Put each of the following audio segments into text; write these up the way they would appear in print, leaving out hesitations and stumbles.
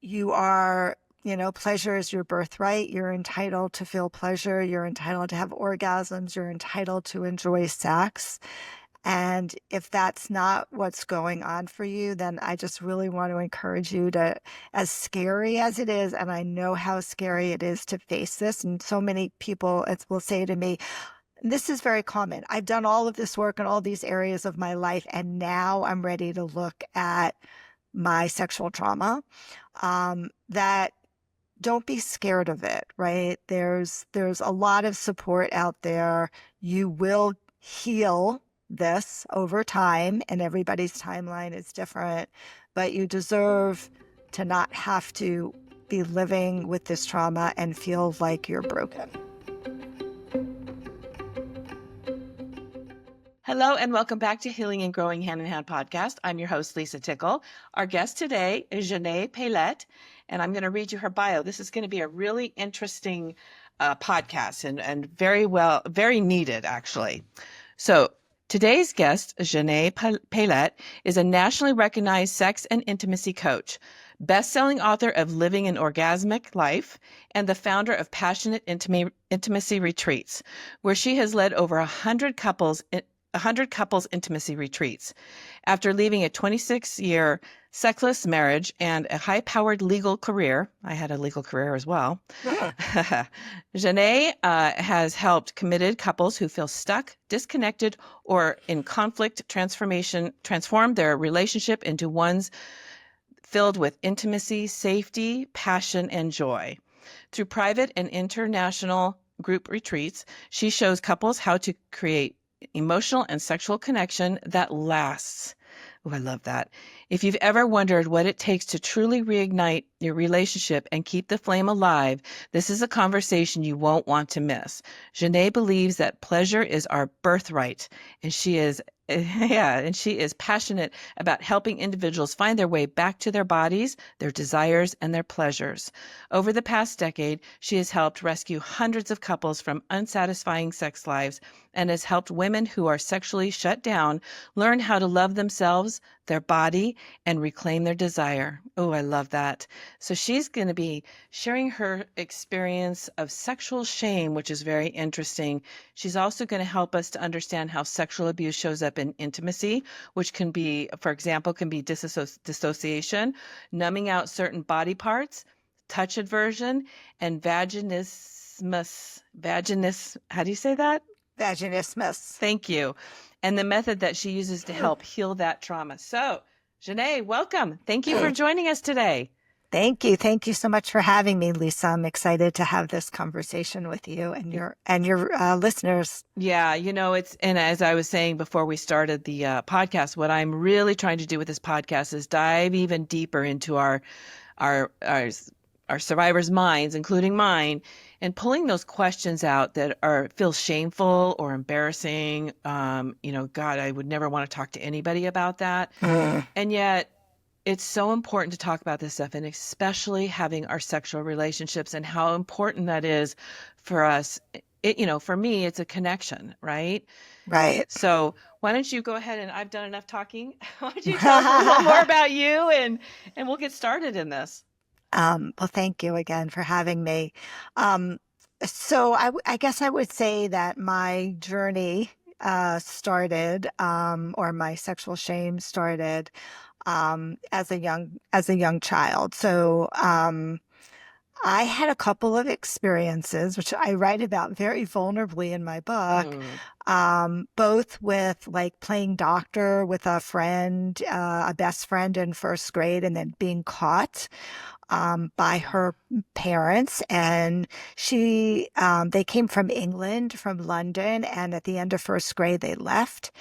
you are, pleasure is your birthright. You're entitled to feel pleasure. You're entitled to have orgasms. You're entitled to enjoy sex. And if that's not what's going on for you, then I just really want to encourage you to, as scary as it is, and I know how scary it is to face this. And so many people will say to me, this is very common. I've done all of this work in all these areas of my life, and now I'm ready to look at my sexual trauma. That don't be scared of it, right? There's a lot of support out there. You will heal this over time, and everybody's timeline is different, but you deserve to not have to be living with this trauma and feel like you're broken. Hello and welcome back to Healing and Growing Hand in Hand podcast. I'm your host, Lisa Tickle. Our guest today is Xanet Pailet, and I'm going to read you her bio. This is going to be a really interesting podcast and very needed, actually. So today's guest, Xanet Pailet, is a nationally recognized sex and intimacy coach, best-selling author of Living an Orgasmic Life, and the founder of Passionate Intimacy Retreats, where she has led over 100 couples intimacy retreats. After leaving a 26-year sexless marriage and a high-powered legal career, I had a legal career as well, Xanet has helped committed couples who feel stuck, disconnected, or in conflict transform their relationship into ones filled with intimacy, safety, passion, and joy. Through private and international group retreats, she shows couples how to create emotional and sexual connection that lasts. Oh, I love that. If you've ever wondered what it takes to truly reignite your relationship and keep the flame alive, this is a conversation you won't want to miss. Xanet believes that pleasure is our birthright, and she is passionate about helping individuals find their way back to their bodies, their desires, and their pleasures. Over the past decade, she has helped rescue hundreds of couples from unsatisfying sex lives and has helped women who are sexually shut down learn how to love themselves, their body, and reclaim their desire. Oh, I love that. So she's going to be sharing her experience of sexual shame, which is very interesting. She's also going to help us to understand how sexual abuse shows up in intimacy, which can be, for example, dissociation, numbing out certain body parts, touch aversion, and vaginismus. How do you say that? Vaginismus. Thank you. And the method that she uses to help heal that trauma. So, Xanet, welcome. Thank you for joining us today. Thank you. Thank you so much for having me, Lisa. I'm excited to have this conversation with you and your listeners. Yeah, and as I was saying before we started the podcast, what I'm really trying to do with this podcast is dive even deeper into our survivors' minds, including mine, and pulling those questions out that feel shameful or embarrassing. God, I would never want to talk to anybody about that. And yet it's so important to talk about this stuff, and especially having our sexual relationships and how important that is for us. For me, it's a connection, right? Right. So why don't you go ahead, and I've done enough talking. Why don't you tell us a little more about you, and we'll get started in this. Well, thank you again for having me. So I guess I would say that my journey started, or my sexual shame started as a young child. So I had a couple of experiences, which I write about very vulnerably in my book, both with like playing doctor with a friend, a best friend in first grade, and then being caught by her parents. And they came from England, from London, and at the end of first grade, they left.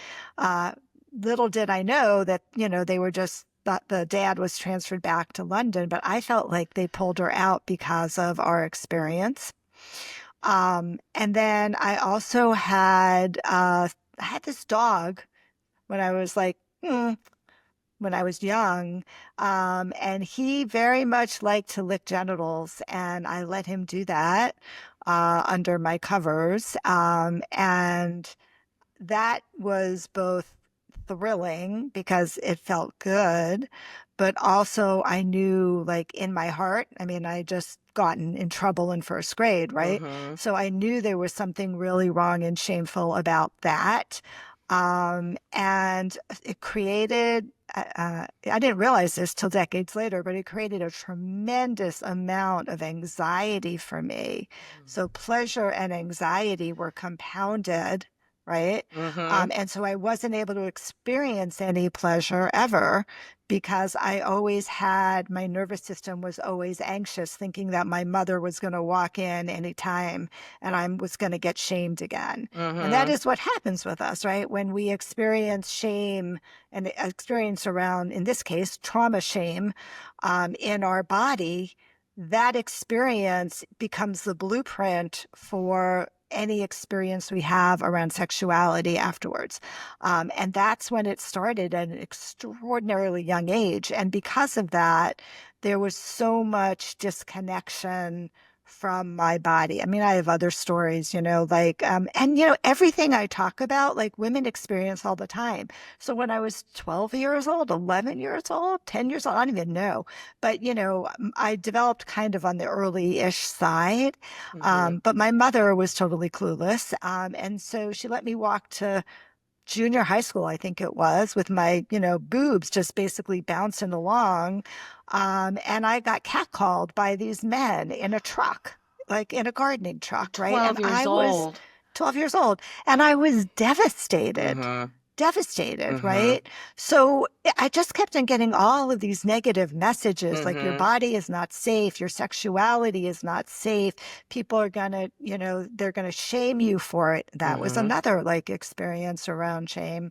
Little did I know that, they were just, the dad was transferred back to London, but I felt like they pulled her out because of our experience. And then I also had this dog when I was when I was young, and he very much liked to lick genitals, and I let him do that under my covers, and that was both thrilling because it felt good, but also I knew like in my heart, I mean, I just gotten in trouble in first grade, right? Mm-hmm. So I knew there was something really wrong and shameful about that. And it created, I didn't realize this till decades later, but it created a tremendous amount of anxiety for me. So pleasure and anxiety were compounded, right? Mm-hmm. And so I wasn't able to experience any pleasure ever because I always had my nervous system was always anxious, thinking that my mother was going to walk in anytime and I was going to get shamed again. And that Mm-hmm. is what happens with us, right? When we experience shame and experience around, in this case, trauma shame in our body, that experience becomes the blueprint for any experience we have around sexuality afterwards. And that's when it started at an extraordinarily young age. And because of that, there was so much disconnection from my body. I mean, I have other stories, like, and, everything I talk about, like women experience all the time. So when I was 12 years old, 11 years old, 10 years old, I don't even know. But, I developed kind of on the early-ish side. Mm-hmm. But my mother was totally clueless. And so she let me walk to junior high school, I think it was, with my, boobs just basically bouncing along. And I got catcalled by these men in a truck, like in a gardening You're truck, right? And 12 years I was old. 12 years old and I was devastated. Mm-hmm. Devastated, Mm-hmm. right? So I just kept on getting all of these negative messages like your Mm-hmm. body is not safe, your sexuality is not safe. People are gonna, they're gonna shame you for it. That was Mm-hmm. another like experience around shame,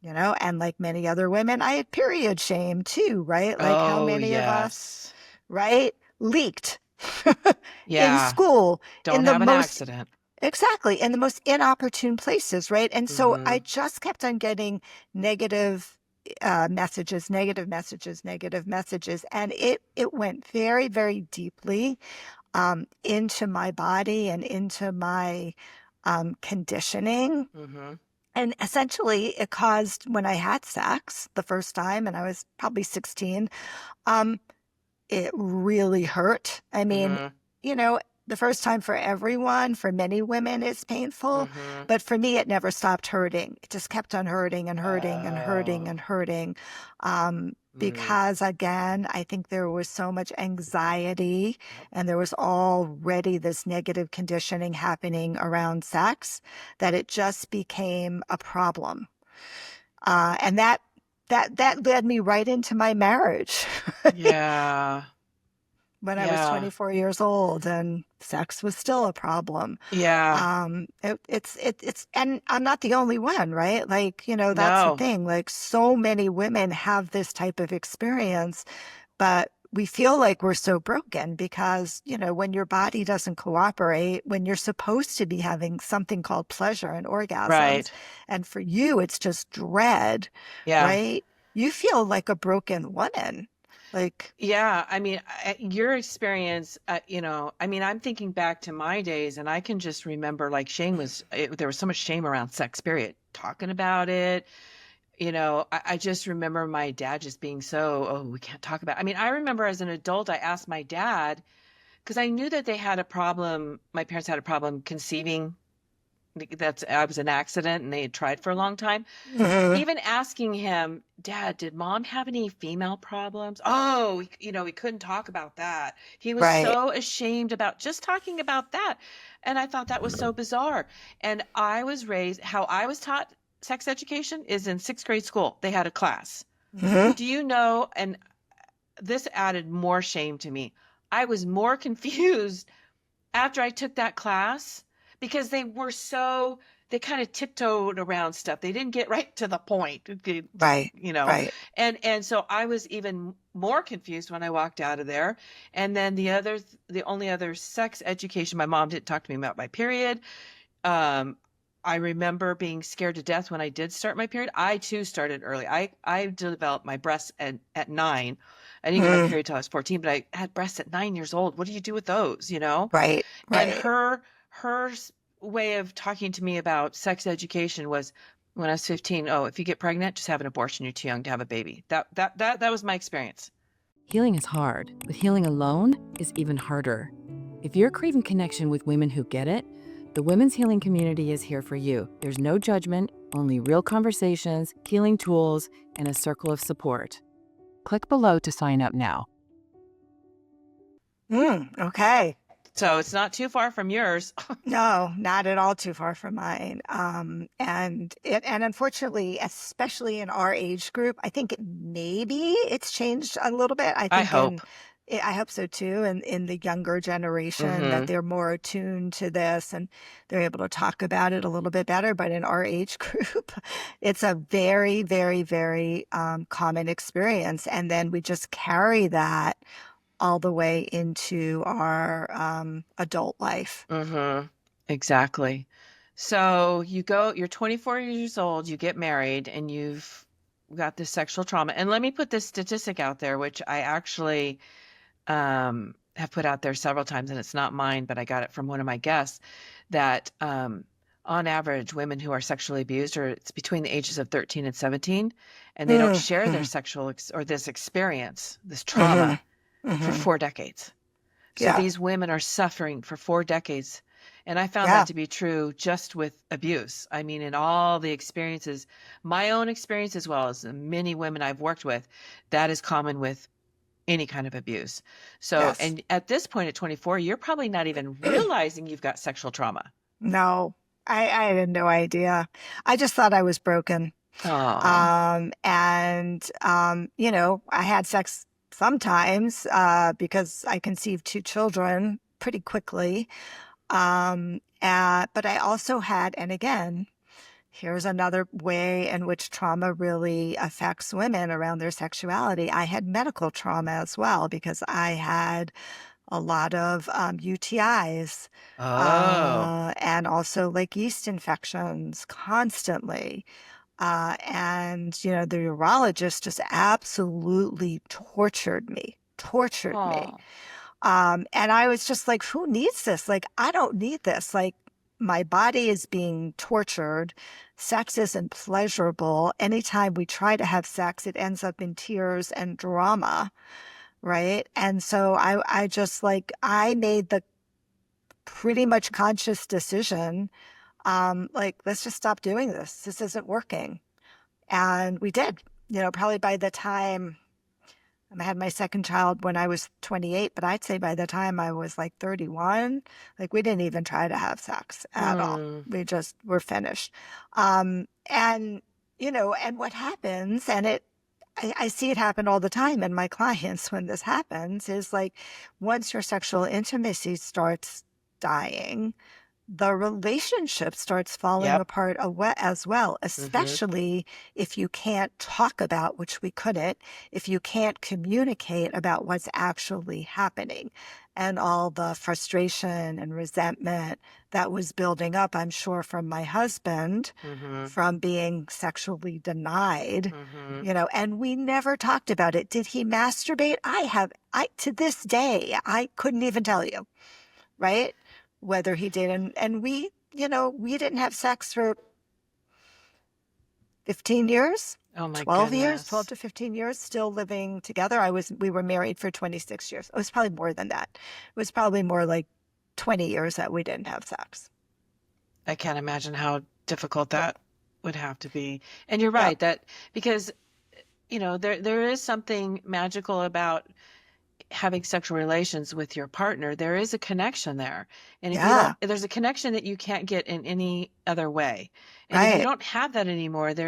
and like many other women, I had period shame too, right? Like how Oh, many of us, yes. right, leaked in Yeah. school in Don't the have an most accident. exactly in the most inopportune places, right? And so Mm-hmm. I just kept on getting negative messages, negative messages, negative messages, and it went very, very deeply into my body and into my conditioning. Mm-hmm. And essentially, it caused when I had sex the first time, and I was probably 16, um, it really hurt. I mean, Mm-hmm. you know, the first time for everyone, for many women, it's painful. Mm-hmm. But for me, it never stopped hurting. It just kept on hurting and hurting and hurting and Oh. hurting. Mm. Because again, I think there was so much anxiety Yep. and there was already this negative conditioning happening around sex that it just became a problem. And that led me right into my marriage. Yeah. When I was Yeah. 24 years old and sex was still a problem. Yeah. And I'm not the only one, right? Like, that's the No. thing. Like, so many women have this type of experience, but we feel like we're so broken because, when your body doesn't cooperate, when you're supposed to be having something called pleasure and orgasms, Right. and for you, it's just dread, Yeah. right? You feel like a broken woman. Like, Yeah, I mean, your experience, I mean, I'm thinking back to my days and I can just remember like there was so much shame around sex, period. Talking about it, I just remember my dad just being so, oh, we can't talk about it. I mean, I remember as an adult, I asked my dad, because I knew that they had a problem, my parents had a problem conceiving. I was an accident and they had tried for a long time. mhm, Even asking him, Dad, did mom have any female problems? Oh, he couldn't talk about that. He was right. so ashamed about just talking about that. And I thought that was so bizarre. And I was raised, how I was taught sex education is in sixth grade school. They had a class. Mhm. Do you know? And this added more shame to me. I was more confused after I took that class because they kind of tiptoed around stuff. They didn't get right to the point, Right, you know. right. And so I was even more confused when I walked out of there. And then the only other sex education, my mom didn't talk to me about my period. Um, I remember being scared to death when I did start my period. I too started early. I developed my breasts at 9. I didn't get my Mm, period till I was 14, but I had breasts at 9 years old. What do you do with those, you know? right, And right. her way of talking to me about sex education was when I was 15. Oh, if you get pregnant, just have an abortion. You're too young to have a baby. That was my experience. Healing is hard, but healing alone is even harder. If you're craving connection with women who get it, the Women's Healing Community is here for you. There's no judgment, only real conversations, healing tools, and a circle of support. Click below to sign up now. Okay. So it's not too far from yours. No, not at all too far from mine. And unfortunately, especially in our age group, I think maybe it's changed a little bit. I hope. I hope so too. And in the younger generation, that they're more attuned to this and they're able to talk about it a little bit better. But in our age group, it's a very, very, very common experience. And then we just carry that all the way into our adult life. Exactly. So you're 24 years old, you get married, and you've got this sexual trauma. And let me put this statistic out there, which I actually have put out there several times, and it's not mine, but I got it from one of my guests, that on average, women who are sexually abused it's between the ages of 13 and 17, and they don't share their sexual or this experience, this trauma, for 4 decades. So these women are suffering for 4 decades. And I found that to be true just with abuse. I mean, in all the experiences, my own experience as well as the many women I've worked with, that is common with any kind of abuse. So, and at this point at 24, you're probably not even realizing you've got sexual trauma. No, I had no idea. I just thought I was broken. Oh. You know, I had sex sometimes because I conceived 2 children pretty quickly. But I also had, and again, here's another way in which trauma really affects women around their sexuality. I had medical trauma as well because I had a lot of UTIs and also like yeast infections constantly. You know, the urologist just absolutely tortured me. And I was just like, who needs this? Like, I don't need this. Like, my body is being tortured. Sex isn't pleasurable. Anytime we try to have sex, it ends up in tears and drama. Right. And so I just like, I made the pretty much conscious decision, like, let's just stop doing this. This isn't working. And we did, you know, probably by the time I had my second child when I was 28, but I'd say by the time I was like 31, like we didn't even try to have sex at all. We just were finished. And, you know, and what happens, and I see it happen all the time in my clients when this happens, is like once your sexual intimacy starts dying, the relationship starts falling apart as well, especially if you can't talk about, which we couldn't, if you can't communicate about what's actually happening and all the frustration and resentment that was building up, I'm sure, from my husband from being sexually denied, you know, and we never talked about it. Did he masturbate? To this day, I couldn't even tell you, right? Whether he did. And we, you know, we didn't have sex for 15 years, Oh my 12 goodness. years, 12 to 15 years, still living together. We were married for 26 years. It was probably more than that. It was probably more like 20 years that we didn't have sex. I can't imagine how difficult that would have to be. And you're right, that because, you know, there is something magical about having sexual relations with your partner. There is a connection there. And if you don't, there's a connection that you can't get in any other way. And if you don't have that anymore, it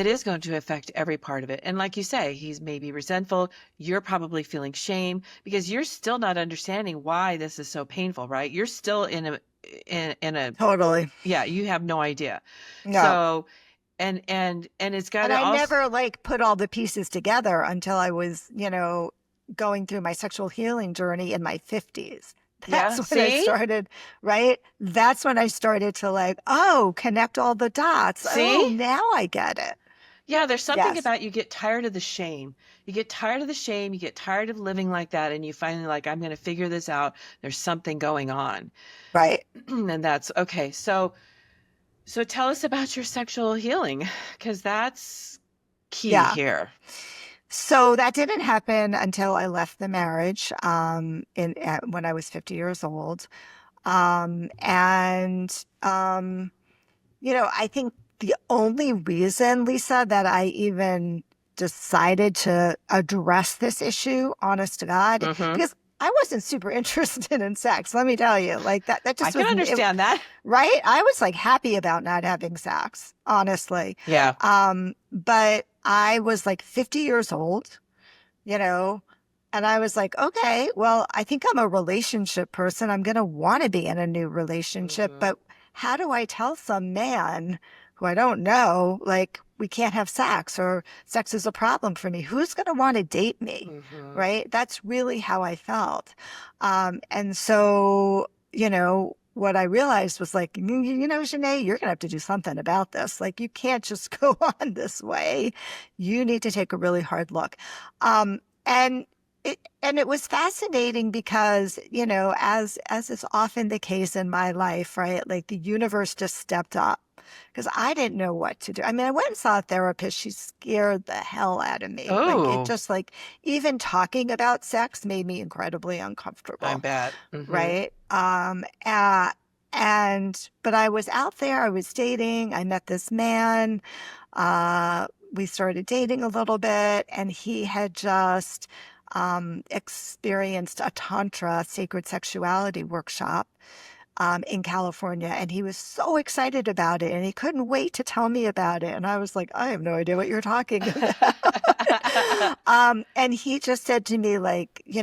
is going to affect every part of it. And like you say, he's maybe resentful. You're probably feeling shame because you're still not understanding why this is so painful, right? You're still in a Totally. Yeah, you have no idea. No. So and it's got to I also never like put all the pieces together until I was, you know, going through my sexual healing journey in my 50s. That's when I started, right? That's when I started to like, connect all the dots. Oh, now I get it. Yeah, there's something about you get tired of the shame. You get tired of the shame. You get tired of living like that. And you finally like, I'm going to figure this out. There's something going on. Right. And that's okay. So So tell us about your sexual healing, because that's key Yeah. here. So that didn't happen until I left the marriage when I was 50 years old. And I think the only reason, Lisa, that I even decided to address this issue, honest to God, Mm-hmm. because I wasn't super interested in sex. Let me tell you, like that I just can wasn't it, understand that. right. I was like happy about not having sex, honestly. Yeah. But I was like 50 years old, you know, and I was like, okay, well, I think I'm a relationship person. I'm going to want to be in a new relationship, Mm-hmm. but how do I tell some man who I don't know, like, we can't have sex or sex is a problem for me? Who's going to want to date me? Mm-hmm. Right? That's really how I felt. And so, what I realized was like, Xanet, you're going to have to do something about this. Like, you can't just go on this way. You need to take a really hard look. And it was fascinating because, as is often the case in my life, right? Like the universe just stepped up because I didn't know what to do. I mean, I went and saw a therapist. She scared the hell out of me. Like it Oh, just like even talking about sex made me incredibly I uncomfortable, bet. Mm-hmm. right? But I was out there, I was dating, I met this man. We started dating a little bit, and he had just experienced a Tantra sacred sexuality workshop in California. And he was so excited about it, and he couldn't wait to tell me about it. And I was like, I have no idea what you're talking about. And he just said to me, like, he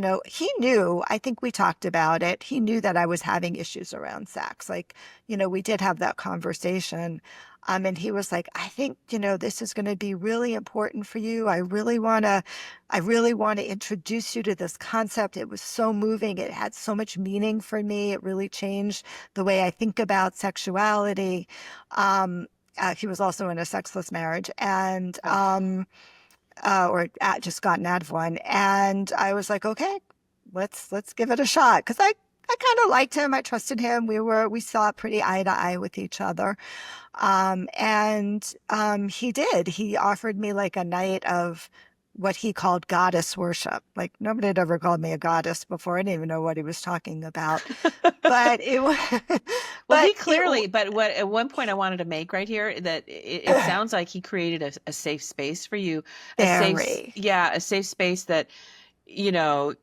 knew, I think we talked about it. He knew that I was having issues around sex. Like, we did have that conversation. And he was like, I think, this is going to be really important for you. I really want to introduce you to this concept. It was so moving. It had so much meaning for me. It really changed the way I think about sexuality. He was also in a sexless marriage and, Oh, just gotten out of one. And I was like, okay, let's give it a shot. Cause I kind of liked him. I trusted him. We saw pretty eye to eye with each other. And he did. He offered me like a night of what he called goddess worship. Like nobody had ever called me a goddess before. I didn't even know what he was talking about. But it was, well, but he clearly, but what at one point I wanted to make right here that it sounds like he created a safe space for you, very. a safe space that, you know,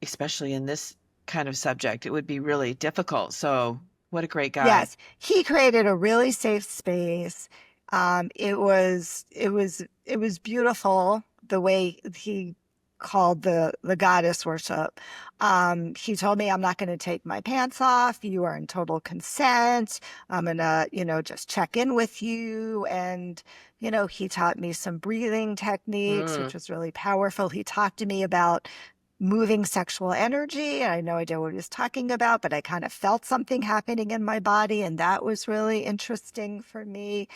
especially in this kind of subject, it would be really difficult. So what a great guy. Yes, he created a really safe space. It was beautiful the way he called the goddess worship. He told me I'm not going to take my pants off. You are in total consent. I'm gonna, just check in with you. And, he taught me some breathing techniques, Mm. which was really powerful. He talked to me about moving sexual energy. I had no idea what he was talking about, but I kind of felt something happening in my body, and that was really interesting for me.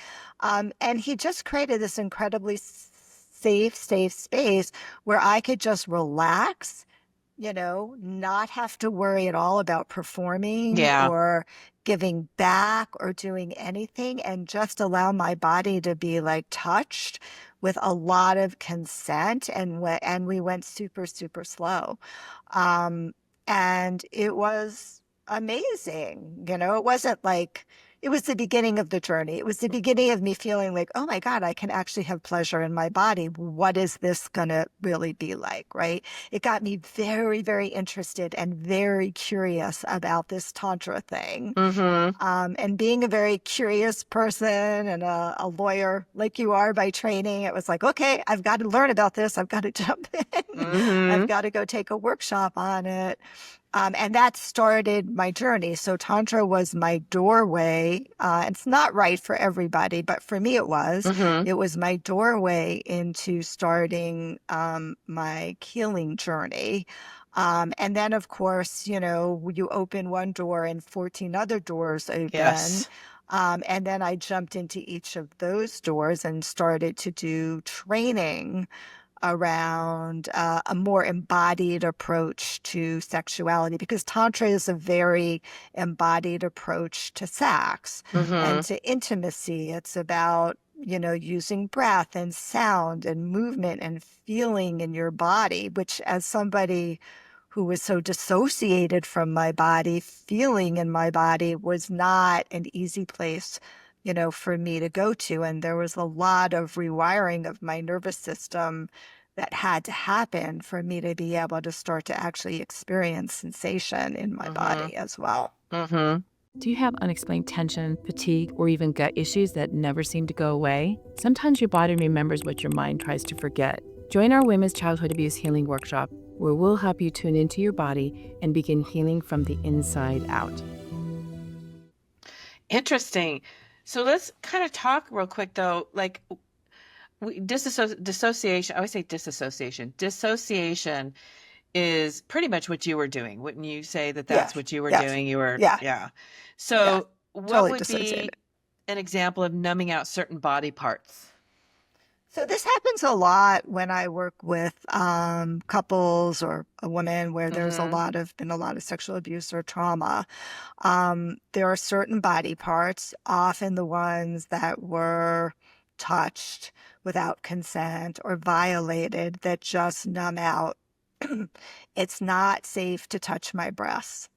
And he just created this incredibly safe space where I could just relax, not have to worry at all about performing Yeah. or giving back or doing anything and just allow my body to be like touched with a lot of consent. And we went super, super slow. Um, and it was amazing. It wasn't like, it was the beginning of the journey. It was the beginning of me feeling like, oh my God, I can actually have pleasure in my body. What is this going to really be like? Right. It got me very, very interested and very curious about this Tantra thing. Mm-hmm. And being a very curious person and a lawyer like you are by training, it was like, okay, I've got to learn about this. I've got to jump in. I've Mm-hmm. got to go take a workshop on it. And that started my journey. So Tantra was my doorway. It's not right for everybody, but for me it was. Mm-hmm. It was my doorway into starting my healing journey. And then, of course, you open one door and 14 other doors open. Yes. And then I jumped into each of those doors and started to do training around a more embodied approach to sexuality, because Tantra is a very embodied approach to sex and Mm-hmm. to intimacy. It's about, using breath and sound and movement and feeling in your body, which, as somebody who was so dissociated from my body, feeling in my body was not an easy place, for me to go to. And there was a lot of rewiring of my nervous system that had to happen for me to be able to start to actually experience sensation in my Mm-hmm. body as well. Mm-hmm. Do you have unexplained tension, fatigue, or even gut issues that never seem to go away? Sometimes your body remembers what your mind tries to forget. Join our Women's Childhood Abuse Healing Workshop, where we'll help you tune into your body and begin healing from the inside out. Interesting. So let's kind of talk real quick though, like dissociation. I always say disassociation. Dissociation is pretty much what you were doing. Wouldn't you say that that's Yes, what you were yes, doing? You were, yeah, yeah. yeah, So what totally would dissociated. be an example of numbing out certain body parts? So this happens a lot when I work with couples or a woman where there's Mm-hmm. been a lot of sexual abuse or trauma. There are certain body parts, often the ones that were touched without consent or violated, that just numb out. It's not safe to touch my breasts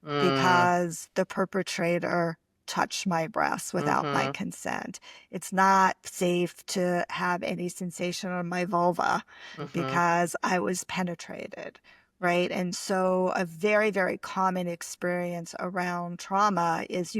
Mm, because the perpetrator touched my breasts without my mm-hmm. consent. It's not safe to have any sensation on my vulva Mm-hmm. because I was penetrated, right? And so a very, very common experience around trauma is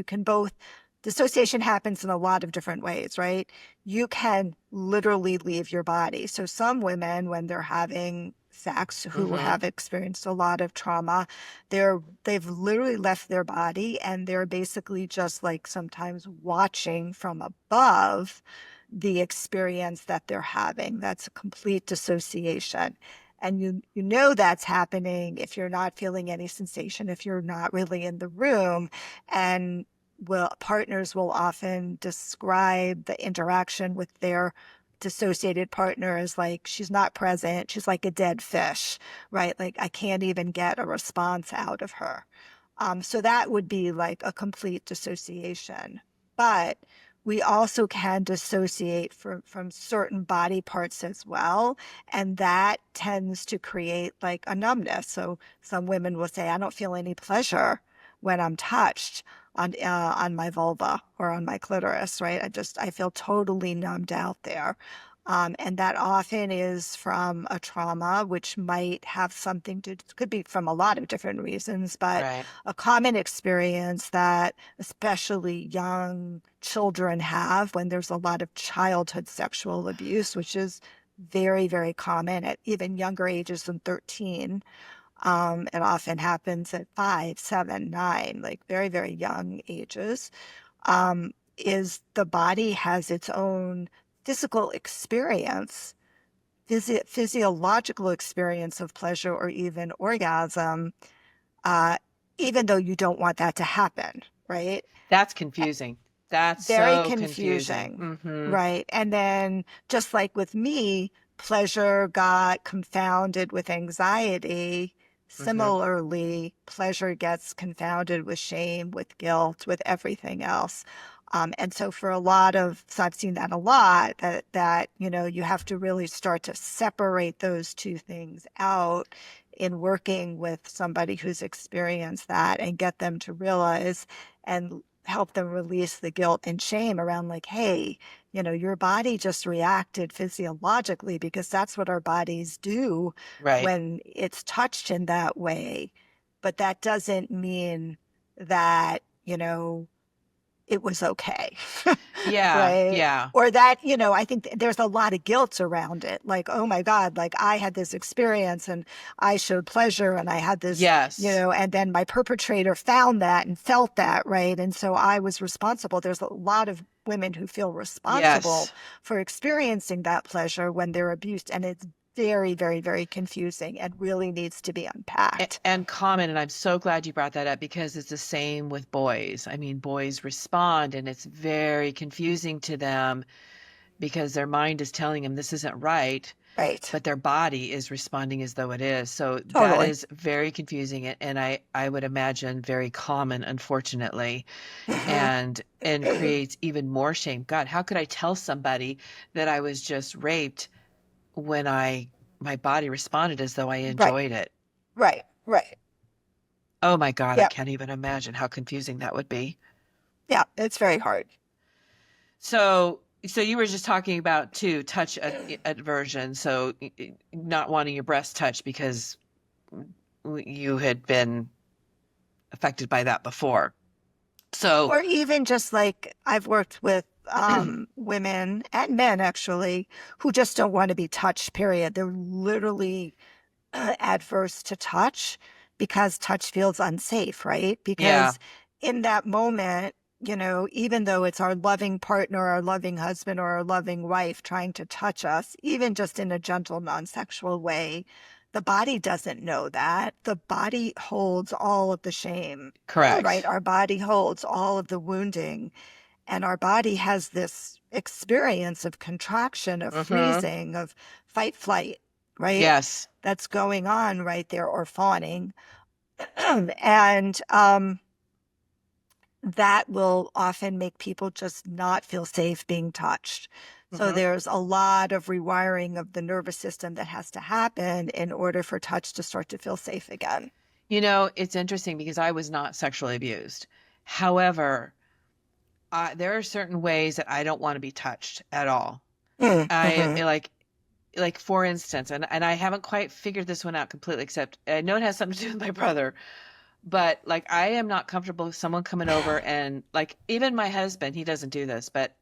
dissociation happens in a lot of different ways, right? You can literally leave your body. So some women, when they're having sex, who Mm-hmm. have experienced a lot of trauma, they've literally left their body and they're basically just like sometimes watching from above the experience that they're having. That's a complete dissociation. And you know that's happening if you're not feeling any sensation, if you're not really in the room. And partners will often describe the interaction with their dissociated partner as like, she's not present, she's like a dead fish, right? Like I can't even get a response out of her. So that would be like a complete dissociation. But we also can dissociate from certain body parts as well. And that tends to create like a numbness. So some women will say, I don't feel any pleasure when I'm touched on my vulva or on my clitoris, right? I feel totally numbed out there. And that often is from a trauma, which might have could be from a lot of different reasons, but Right. a common experience that especially young children have when there's a lot of childhood sexual abuse, which is very, very common at even younger ages than 13. It often happens at 5, 7, 9, like very, very young ages. Is the body has its own physical experience, physiological experience of pleasure or even orgasm, uh, even though you don't want that to happen, right? That's confusing. That's Very so confusing. confusing, Mm-hmm. right? And then just like with me, pleasure got confounded with anxiety. Mm-hmm. Similarly, pleasure gets confounded with shame, with guilt, with everything else. And so so I've seen that a lot, that, you have to really start to separate those two things out in working with somebody who's experienced that and get them to realize and help them release the guilt and shame around like, hey, your body just reacted physiologically because that's what our bodies do Right. when it's touched in that way. But that doesn't mean that, it was okay. Yeah. Right. Yeah. Or that, I think there's a lot of guilt around it. Like, oh my God, like I had this experience and I showed pleasure and I had this, Yes. and then my perpetrator found that and felt that, right? And so I was responsible. There's a lot of women who feel responsible Yes. for experiencing that pleasure when they're abused. And it's very, very, very confusing and really needs to be unpacked. And common, and I'm so glad you brought that up because it's the same with boys. I mean, boys respond and it's very confusing to them because their mind is telling them this isn't right. Right. but their body is responding as though it is. So that Totally. is very confusing, and I would imagine very common, unfortunately, Mhm. and creates even more shame. God, how could I tell somebody that I was just raped when my body responded as though I Right. enjoyed it? Right. Right. Oh my God, I Yep. can't even imagine how confusing that would be. Yeah. It's very hard. So you were just talking about too touch aversion. So not wanting your breast touched because you had been affected by that before. So Or even just like I've worked with women and men actually who just don't want to be touched, period. They're literally adverse to touch because touch feels unsafe, right? yeah, Because in that moment, even though it's our loving partner, our loving husband, or our loving wife trying to touch us, even just in a gentle, non-sexual way, the body doesn't know that. The body holds all of the shame, right? correct. Our body holds all of the wounding, and our body has this experience of contraction, of Mm-hmm. freezing, of fight, flight, right? Yes. That's going on right there, or fawning. And that will often make people just not feel safe being touched. So Mm-hmm. there's a lot of rewiring of the nervous system that has to happen in order for touch to start to feel safe again. It's interesting because I was not sexually abused. However, there are certain ways that I don't want to be touched at all. I Mm-hmm. like for instance, and I haven't quite figured this one out completely, except I know it has something to do with my brother, but like I am not comfortable with someone coming over and like even my husband, he doesn't do this, but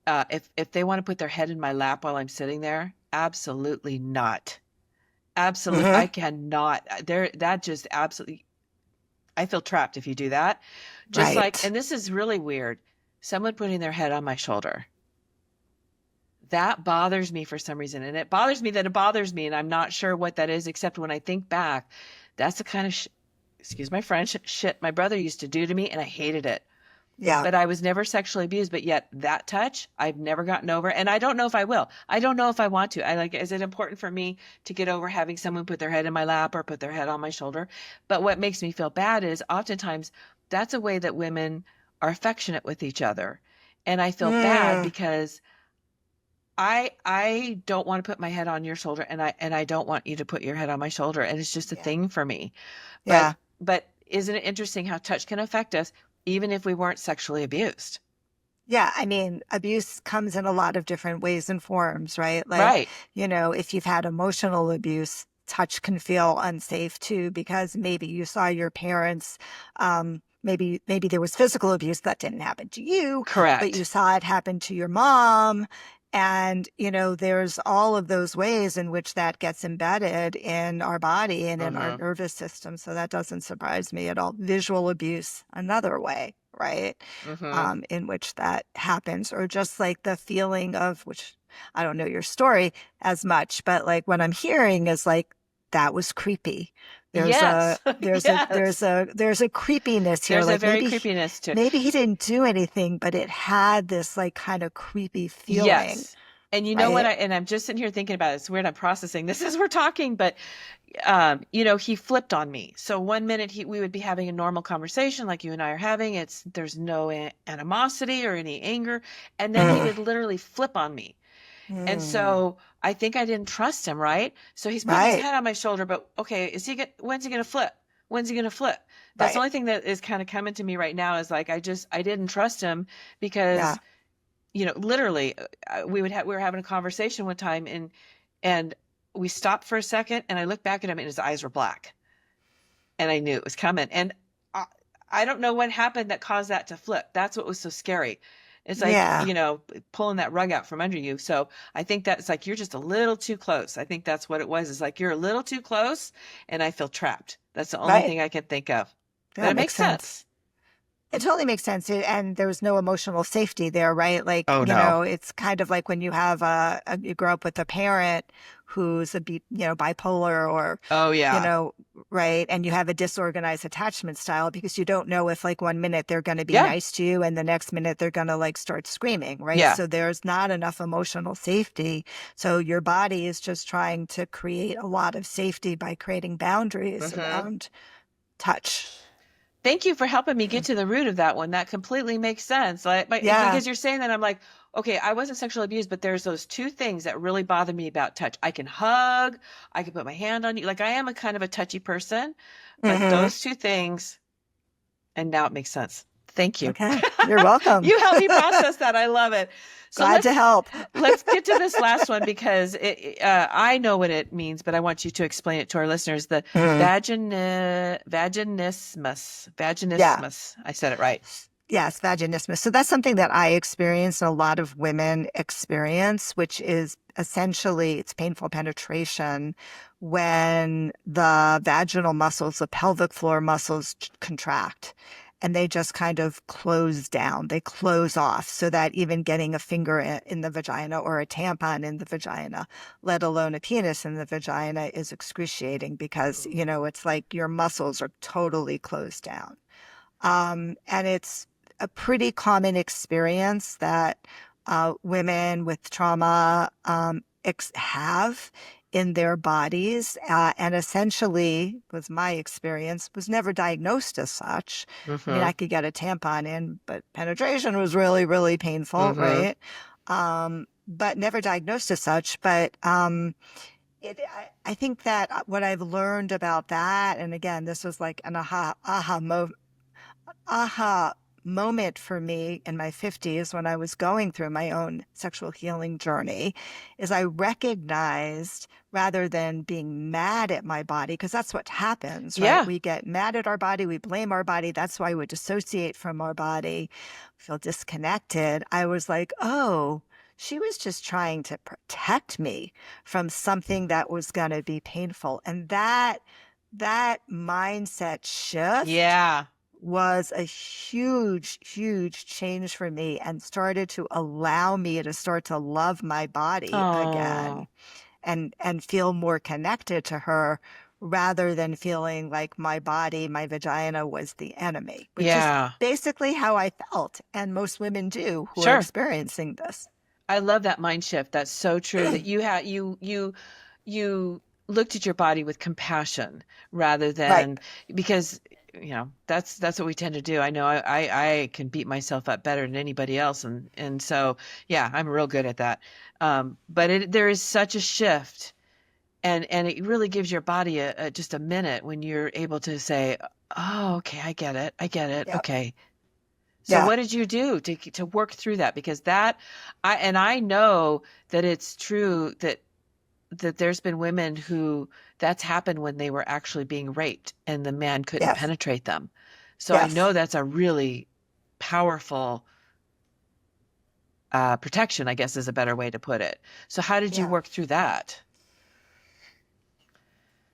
if they want to put their head in my lap while I'm sitting there, absolutely not. Absolutely, I Mm-hmm. cannot. There, that just absolutely, I feel trapped if you do that. Just like, Right. and this is really weird, someone putting their head on my shoulder. That bothers me for some reason. And it bothers me that it bothers me. And I'm not sure what that is, except when I think back, that's the kind of, excuse my French, shit my brother used to do to me. And I hated it. Yeah. But I was never sexually abused. But yet that touch, I've never gotten over. And I don't know if I will. I don't know if I want to. I like, is it important for me to get over having someone put their head in my lap or put their head on my shoulder? But what makes me feel bad is oftentimes that's a way that women are affectionate with each other. And I feel bad Mm. because I don't want to put my head on your shoulder and I don't want you to put your head on my shoulder and it's just a Yeah. thing for me. But Yeah. but isn't it interesting how touch can affect us even if we weren't sexually abused? Yeah, I mean, abuse comes in a lot of different ways and forms, right? Like, Right. if you've had emotional abuse, touch can feel unsafe too, because maybe you saw your parents, maybe there was physical abuse that didn't happen to you, but you Correct. saw it happen to your mom. And, there's all of those ways in which that gets embedded in our body and in our Mm-hmm. nervous system. So that doesn't surprise me at all. Visual abuse, another way, right? Mm-hmm. In which that happens, or just like the feeling of, which I don't know your story as much, but like what I'm hearing is like that was creepy. There's a Yes. there's a there's Yes. a there's a creepiness here. There's a Like very maybe creepiness to maybe he didn't do anything, but it had this like kind of creepy feeling, yes. And you know what right? and I'm just sitting here thinking about it. It's weird I'm processing this as we're talking, but he flipped on me. So one minute we would be having a normal conversation like you and I are having. There's no animosity or any anger, and then he Mm, would literally flip on me. And mm, so I think I didn't trust him, right? So he's putting his right, head on my shoulder, but okay, when's he gonna flip? When's he gonna flip? That's the right. only thing that is kind of coming to me right now is like I didn't trust him because Yeah. literally we were having a conversation one time and we stopped for a second and I looked back at him and his eyes were black and I knew it was coming and I, I don't know what happened that caused that to flip. That's what was so scary. It's like, Yeah. pulling that rug out from under you. So I think that's like you're just a little too close. I think that's what it was. It's like you're a little too close and I feel trapped. That's the only Right. thing I can think of. But That it makes makes sense. sense. It totally makes sense. And there's no emotional safety there, right? Like, Oh no. it's kind of like when you have you grow up with a parent who's bipolar or, Oh you yeah. know, right. And you have a disorganized attachment style because you don't know if like one minute they're going to be Yeah. nice to you and the next minute they're going to like start screaming, right? Yeah. So there's not enough emotional safety. So your body is just trying to create a lot of safety by creating boundaries Hmm. around touch. Thank you for helping me get to the root of that one. That completely makes sense. Yeah. Because you're saying that, I'm like, okay, I wasn't sexually abused, but there's those two things that really bother me about touch. I can hug, I can put my hand on you. Like I am a kind of a touchy person, but Hmm. those two things, and now it makes sense. Thank you. Okay. You're welcome. You helped me process that. I love it. So Glad to help. let's get to this last one because I know what it means, but I want you to explain it to our listeners. The Mhm. vaginismus. Yeah. Vaginismus. I said it right. Yes, vaginismus. So that's something that I experience and a lot of women experience, which is essentially it's painful penetration when the vaginal muscles, the pelvic floor muscles contract and they just kind of close down. They close off so that even getting a finger in the vagina or a tampon in the vagina, let alone a penis in the vagina, is excruciating because, it's like your muscles are totally closed down. And it's a pretty common experience that women with trauma have in their bodies. And essentially, was my experience, was never diagnosed as such. I mean, Mm-hmm. I could get a tampon in, but penetration was really, really painful, Mm-hmm. right? But never diagnosed as such. But I think that what I've learned about that, and again, this was like an aha moment for me in my 50s when I was going through my own sexual healing journey is I recognized rather than being mad at my body, because that's what happens, right? Yeah. We get mad at our body, we blame our body. That's why we dissociate from our body, feel disconnected. I was like, oh, she was just trying to protect me from something that was going to be painful. And that mindset shift Yeah. was a huge, huge change for me and started to allow me to start to love my body Oh, again and feel more connected to her rather than feeling like my body, my vagina was the enemy, which is yeah. basically how I felt. And most women do who are Sure. experiencing this. I love that mind shift. That's so true that you looked at your body with compassion rather Right. than because that's what we tend to do. I know I can beat myself up better than anybody else and so yeah, I'm real good at that. But there is such a shift and it really gives your body just a minute when you're able to say, "Oh, okay, I get it. I get it. Yep. Okay." So Yeah. what did you do to work through that? Because I know that it's true that there's been women who that's happened when they were actually being raped and the man couldn't Yes. penetrate them. So I Yes. know that's a really powerful protection, I guess is a better way to put it. So how did you Yeah. work through that?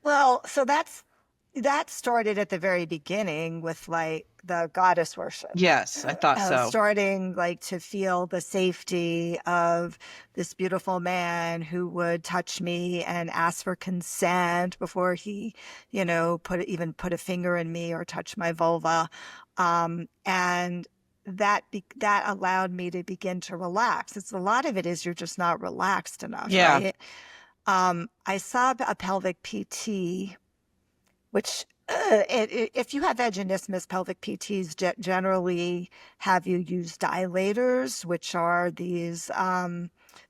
Well, so that started at the very beginning with like the goddess worship. Yes, I thought so. Starting like to feel the safety of this beautiful man who would touch me and ask for consent before he, put a finger in me or touch my vulva. And that allowed me to begin to relax. It's a lot of it is you're just not relaxed enough, Yeah. right? I saw a pelvic PT, which if you have vaginismus, pelvic PTs generally have you use dilators, which are these.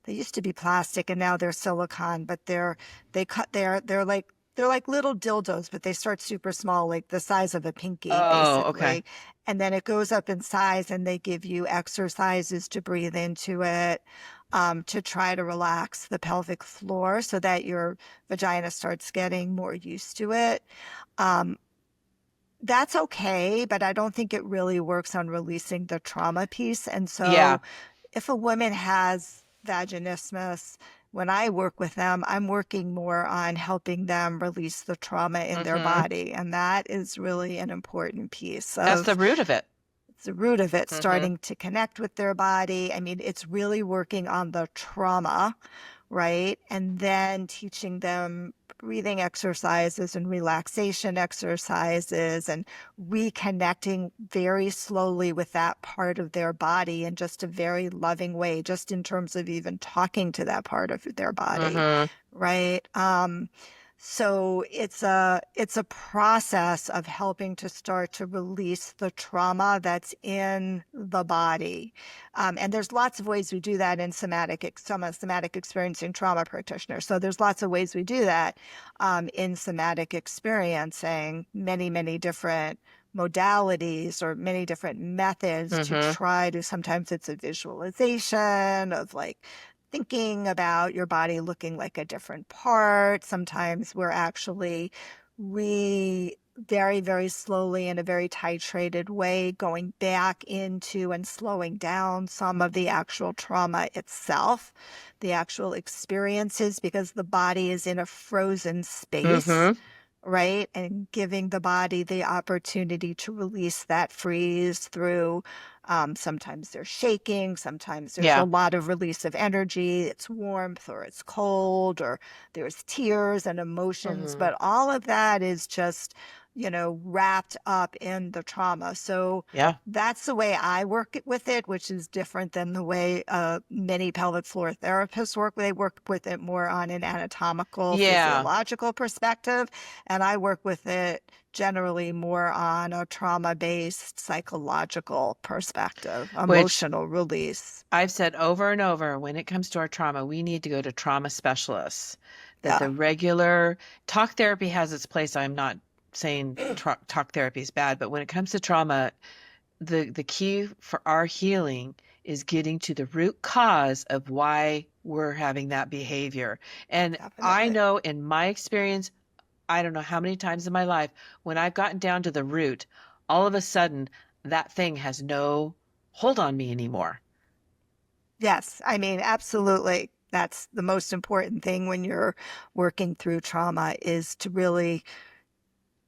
They used to be plastic and now they're silicone, but they're like little dildos, but they start super small, like the size of a pinky, Oh, okay. basically. And then it goes up in size, and they give you exercises to breathe into it, to try to relax the pelvic floor so that your vagina starts getting more used to it. Um, that's okay, but I don't think it really works on releasing the trauma piece. And Yeah. so if a woman has vaginismus, when I work with them, I'm working more on helping them release the trauma in their Hmm. body. And that is really an important piece That's the of root of it. It's the root of it, Mm-hmm. starting to connect with their body. I mean, it's really working on the trauma, right? And then teaching them breathing exercises and relaxation exercises and reconnecting very slowly with that part of their body in just a very loving way, just in terms of even talking to that part of their body, Mm-hmm. right? So it's a process of helping to start to release the trauma that's in the body. And there's lots of ways we do that in I'm a somatic experiencing trauma practitioner. So there's lots of ways we do that in somatic experiencing, many different modalities or many different methods to Mm-hmm. try to, sometimes it's a visualization of like thinking about your body looking like a different part. Sometimes we're actually very slowly in a very titrated way going back into and slowing down some of the actual trauma itself, the actual experiences, because the body is in a frozen space, Mm-hmm. right? And giving the body the opportunity to release that freeze through sometimes there's shaking, sometimes there's a Yeah. lot of release of energy, it's warmth or it's cold, or there's tears and emotions, Mm-hmm. but all of that is just, wrapped up in the trauma. So Yeah. that's the way I work with it, which is different than the way many pelvic floor therapists work. They work with it more on an anatomical, Yeah. physiological perspective, and I work with it generally more on a trauma-based psychological perspective, Which emotional release. I've said over and over, when it comes to our trauma, we need to go to trauma specialists. That Yeah, the regular talk therapy has its place. I'm not saying talk therapy is bad, but when it comes to trauma, the key for our healing is getting to the root cause of why we're having that behavior. And I definitely. know in my experience, I don't know how many times in my life, when I've gotten down to the root, all of a sudden that thing has no hold on me anymore. Yes, I mean, absolutely. That's the most important thing when you're working through trauma is to really,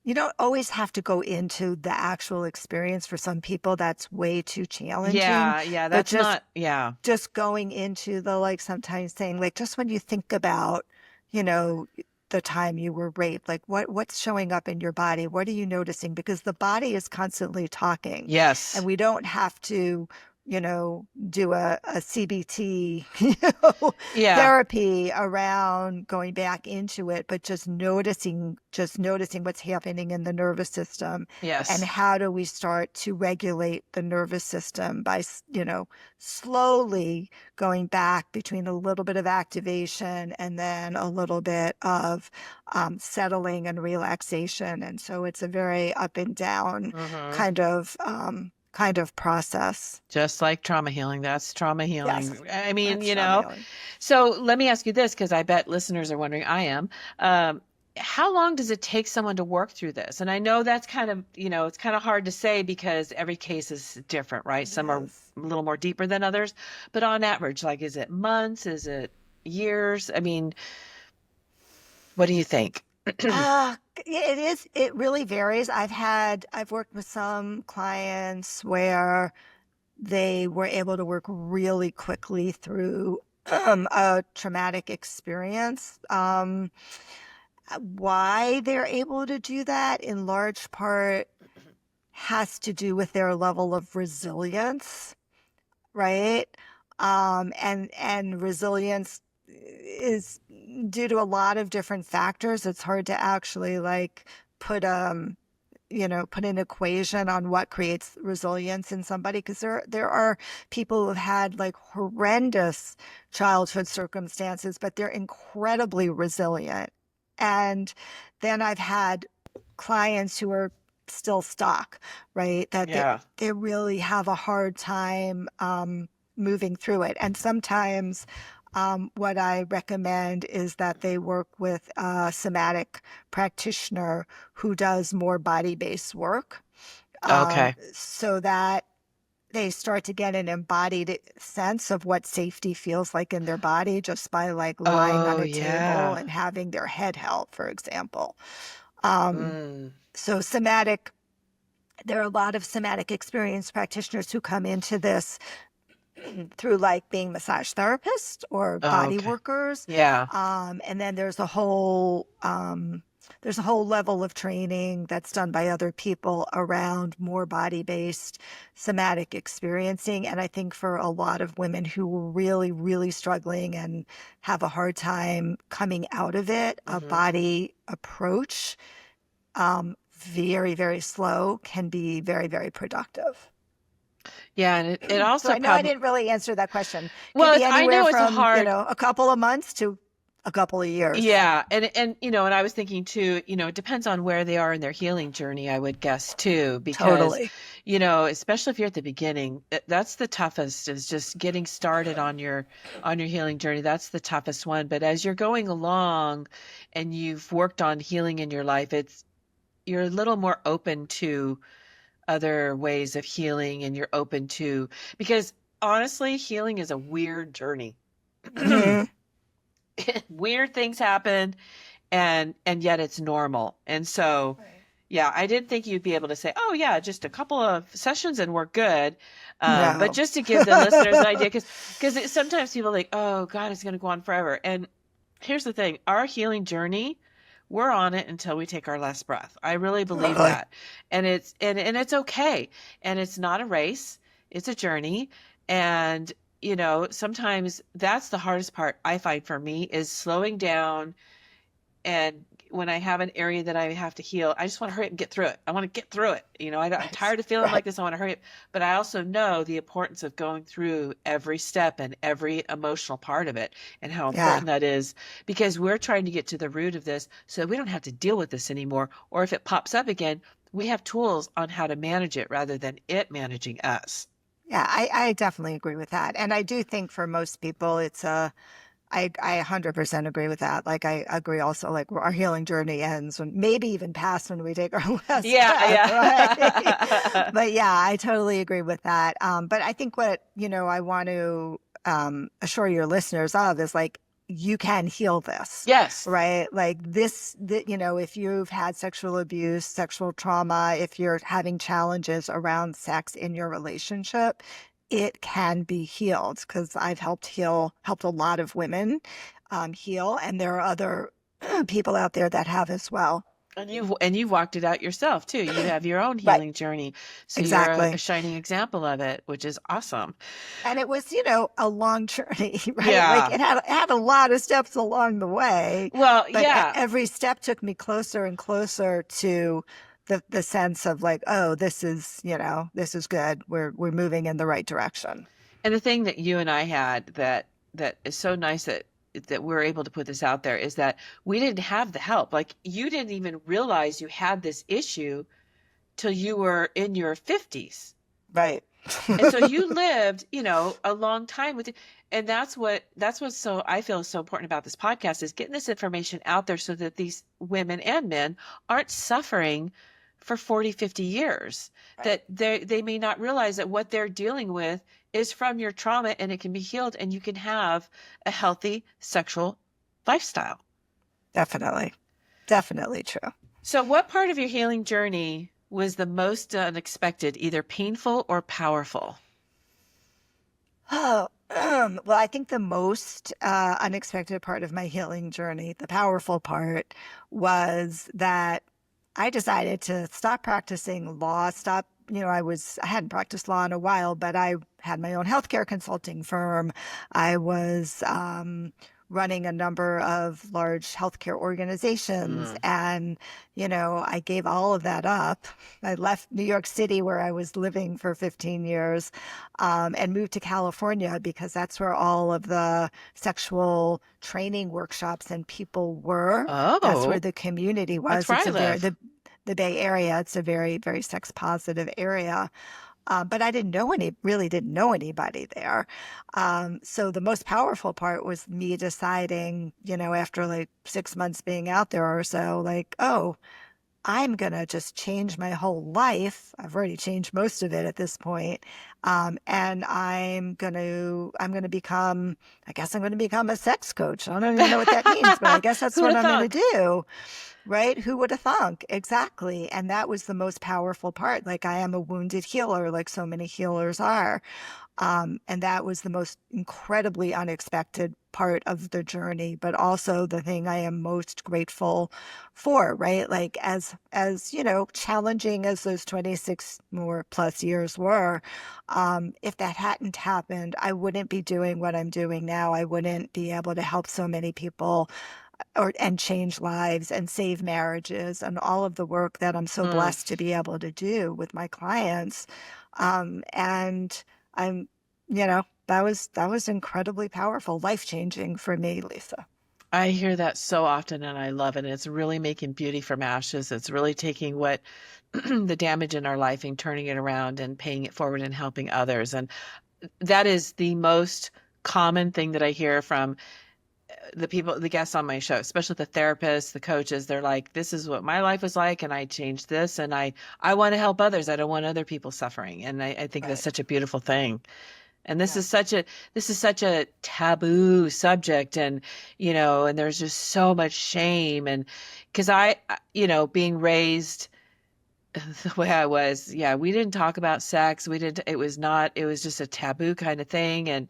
you don't always have to go into the actual experience. For some people, that's way too challenging, Yeah, yeah, but that's not, yeah. just going into the, like, sometimes saying, like, just when you think about, you know, the time you were raped, like what's showing up in your body? What are you noticing? Because the body is constantly talking, and Yes. we don't have to, do a CBT, Yeah. therapy around going back into it, but just noticing what's happening in the nervous system, and Yes. how do we start to regulate the nervous system by, slowly going back between a little bit of activation and then a little bit of settling and relaxation. And so it's a very up and down Hmm. kind of process. Just like trauma healing. That's trauma Yes, healing. I mean, that's trauma healing. so let me ask you this, because I bet listeners are wondering, I am. Um, how long does it take someone to work through this? And I know that's kind of, it's kind of hard to say because every case is different, right? It Some are a is. little more deeper than others, but on average, like, is it months? Is it years? I mean, what do you think? It is. It really varies. I've worked with some clients where they were able to work really quickly through a traumatic experience. Why they're able to do that in large part has to do with their level of resilience, right? And resilience is due to a lot of different factors. It's hard to actually like put put an equation on what creates resilience in somebody, because there are people who've had like horrendous childhood circumstances, but they're incredibly resilient. And then I've had clients who are still stuck, right? That Yeah. they really have a hard time moving through it. And sometimes what I recommend is that they work with a somatic practitioner who does more body-based work, Okay. so that they start to get an embodied sense of what safety feels like in their body just by like lying on Oh, a table yeah. and having their head held, for example. Um, Mm. so somatic there are a lot of somatic experience practitioners who come into this through like being massage therapists or Oh, body okay. workers. Yeah. And then there's a whole level of training that's done by other people around more body-based somatic experiencing. And I think for a lot of women who are really, really struggling and have a hard time coming out of it, a Hmm. body approach, very, very slow, can be very, very productive. Yeah, and it So also I know I probably, didn't really answer that question. Could well, be I anywhere know it's a from, hard. a couple of months to a couple of years. Yeah, and and I was thinking too, it depends on where they are in their healing journey, I would guess too, because Totally. especially if you're at the beginning, that's the toughest is just getting started on your healing journey. That's the toughest one. But as you're going along and you've worked on healing in your life, you're a little more open to other ways of healing and you're open to because honestly, healing is a weird journey. Hmm. Weird things happen and yet it's normal. And so, Right. yeah, I didn't think you'd be able to say, "Oh, yeah, just a couple of sessions and we're good." But No. just to give the listeners an idea, because sometimes people are like, "Oh God, it's going to go on forever." And here's the thing: our healing journey, we're on it until we take our last breath. I really believe Totally. that, and it's okay, and it's not a race; it's a journey, and sometimes that's the hardest part I find for me is slowing down and when I have an area that I have to heal, I just want to hurry up and get through it. I want to get through it. I'm Right. tired of feeling Right. like this. I want to hurry up. But I also know the importance of going through every step and every emotional part of it and how Yeah. important that is because we're trying to get to the root of this so we don't have to deal with this anymore. Or if it pops up again, we have tools on how to manage it rather than it managing us. Yeah. I definitely agree with that. And I do think for most people, I 100% agree with that. Like, I agree also, like, our healing journey ends when maybe even past when we take our last Yeah, breath, right? yeah. But yeah, I totally agree with that. But I think what, I want to assure your listeners of is like, you can heal this, Yes. right? Like if you've had sexual abuse, sexual trauma, if you're having challenges around sex in your relationship, it can be healed because I've helped a lot of women heal, and there are other people out there that have as well. And you've walked it out yourself too. You have your own Right. healing journey. So you're a Exactly. shining example of it, which is awesome. And it was, a long journey, right? Like Yeah. it had a lot of steps along the way, Well, but yeah. every step took me closer and closer to the sense of like, oh, this is good. We're moving in the right direction. And the thing that you and I had that is so nice that we're able to put this out there is that we didn't have the help. Like you didn't even realize you had this issue till you were in your 50s. Right. And so you lived, a long time with it. And that's what's so I feel is so important about this podcast is getting this information out there so that these women and men aren't suffering for 40, 50 years. Right. That they may not realize that what they're dealing with is from your trauma and it can be healed and you can have a healthy sexual lifestyle. Definitely. Definitely true. So what part of your healing journey was the most unexpected, either painful or powerful? Oh, well, I think the most unexpected part of my healing journey, the powerful part, was that I decided to stop practicing law, I hadn't practiced law in a while, but I had my own healthcare consulting firm. I was running a number of large healthcare organizations, Mm. and, I gave all of that up. I left New York City, where I was living for 15 years, and moved to California because that's where all of the sexual training workshops and people were. That's where Oh, the community that's was. where I live. The Bay Area. It's a very, very sex positive area. But I really didn't know anybody there. So the most powerful part was me deciding, after like 6 months being out there or so, like, oh, I'm going to just change my whole life. I've already changed most of it at this point. And I'm gonna become, I guess I'm gonna become a sex coach. I don't even know what that means, but I guess that's Who'd what have I'm gonna thunk? do. Right? Who would have thunk? Exactly. And that was the most powerful part. Like, I am a wounded healer, like so many healers are. And that was the most incredibly unexpected part of the journey, but also the thing I am most grateful for, right? Like, as you know, challenging as those 26 more plus years were, if that hadn't happened, I wouldn't be doing what I'm doing now. I wouldn't be able to help so many people and change lives and save marriages and all of the work that I'm so Mm. blessed to be able to do with my clients. And I'm, that was incredibly powerful, life-changing for me, Lisa. I hear that so often and I love it. It's really making beauty from ashes. It's really taking what the damage in our life and turning it around and paying it forward and helping others. And that is the most common thing that I hear from the people, the guests on my show, especially the therapists, the coaches. They're like, this is what my life was like, and I changed this, and I want to help others. I don't want other people suffering. And I think that's Right. such a beautiful thing. And this Yeah. is such a taboo subject, and and there's just so much shame. And because being raised the way I was, yeah, we didn't talk about sex. We didn't, it was just a taboo kind of thing.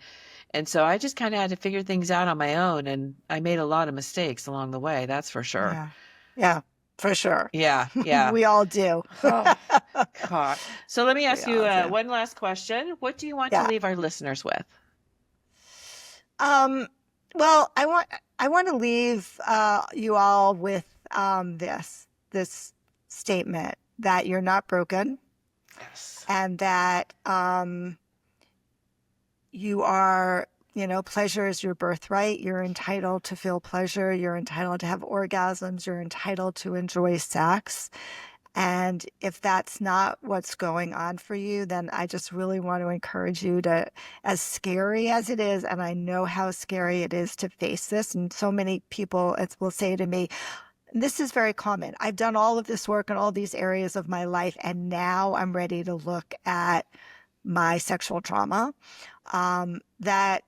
And so I just kind of had to figure things out on my own, and I made a lot of mistakes along the way, that's for sure. Yeah. Yeah, for sure. Yeah, yeah. We all do. Oh, God. So let me We ask you all do. one last question. What do you want to Yeah. leave our listeners with? Um, well, I want to leave you all with this statement that you're not broken Yes. and that you are, pleasure is your birthright. You're entitled to feel pleasure. You're entitled to have orgasms. You're entitled to enjoy sex. And if that's not what's going on for you, then I just really want to encourage you to, as scary as it is, and I know how scary it is to face this, and so many people will say to me, this is very common. I've done all of this work in all these areas of my life, and now I'm ready to look at my sexual trauma. That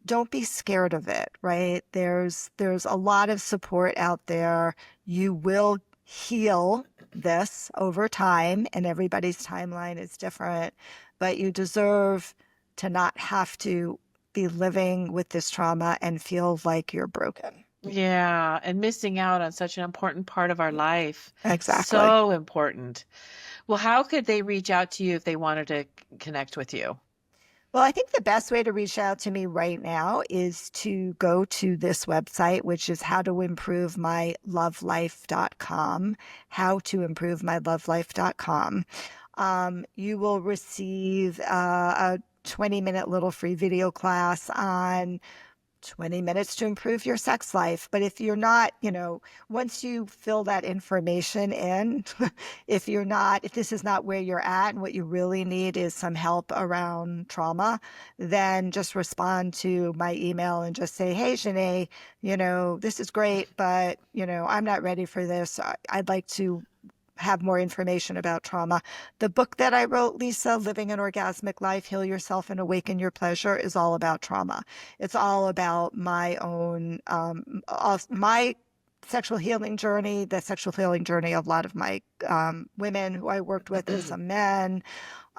don't be scared of it, right? There's a lot of support out there. You will heal this over time, and everybody's timeline is different, but you deserve to not have to be living with this trauma and feel like you're broken. Yeah, and missing out on such an important part of our life. Exactly. So important. Well, how could they reach out to you if they wanted to connect with you? Well, I think the best way to reach out to me right now is to go to this website, which is howtoimprovemylovelife.com, howtoimprovemylovelife.com. You will receive a 20-minute little free video class on 20 minutes to improve your sex life. But if you're not, once you fill that information in, if this is not where you're at and what you really need is some help around trauma, then just respond to my email and just say, hey, Xanet, this is great, but, I'm not ready for this. I'd like to have more information about trauma. The book that I wrote, Lisa, Living an Orgasmic Life, Heal Yourself and Awaken Your Pleasure, is all about trauma. It's all about my own, my sexual healing journey, the sexual healing journey of a lot of my women who I worked with and some men.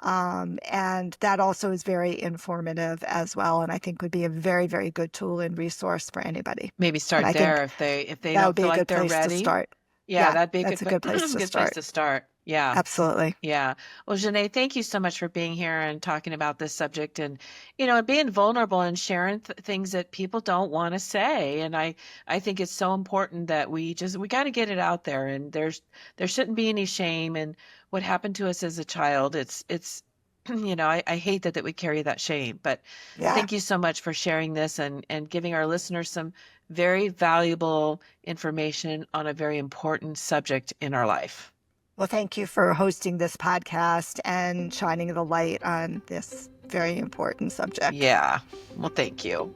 And that also is very informative as well. And I think would be a very, very good tool and resource for anybody. Maybe And start I there think if they that don't would be feel a like good they're place to ready. start. Yeah, Yeah, that'd be a that's a good place to good place start. to start. Yeah. Absolutely. Yeah. Well, Janae, thank you so much for being here and talking about this subject and, being vulnerable and sharing things that people don't want to say. And I think it's so important that we got to get it out there, and there shouldn't be any shame in what happened to us as a child. It's I hate that we carry that shame, but Yeah. thank you so much for sharing this and giving our listeners some very valuable information on a very important subject in our life. Well, thank you for hosting this podcast and shining the light on this very important subject. Yeah. Well, thank you.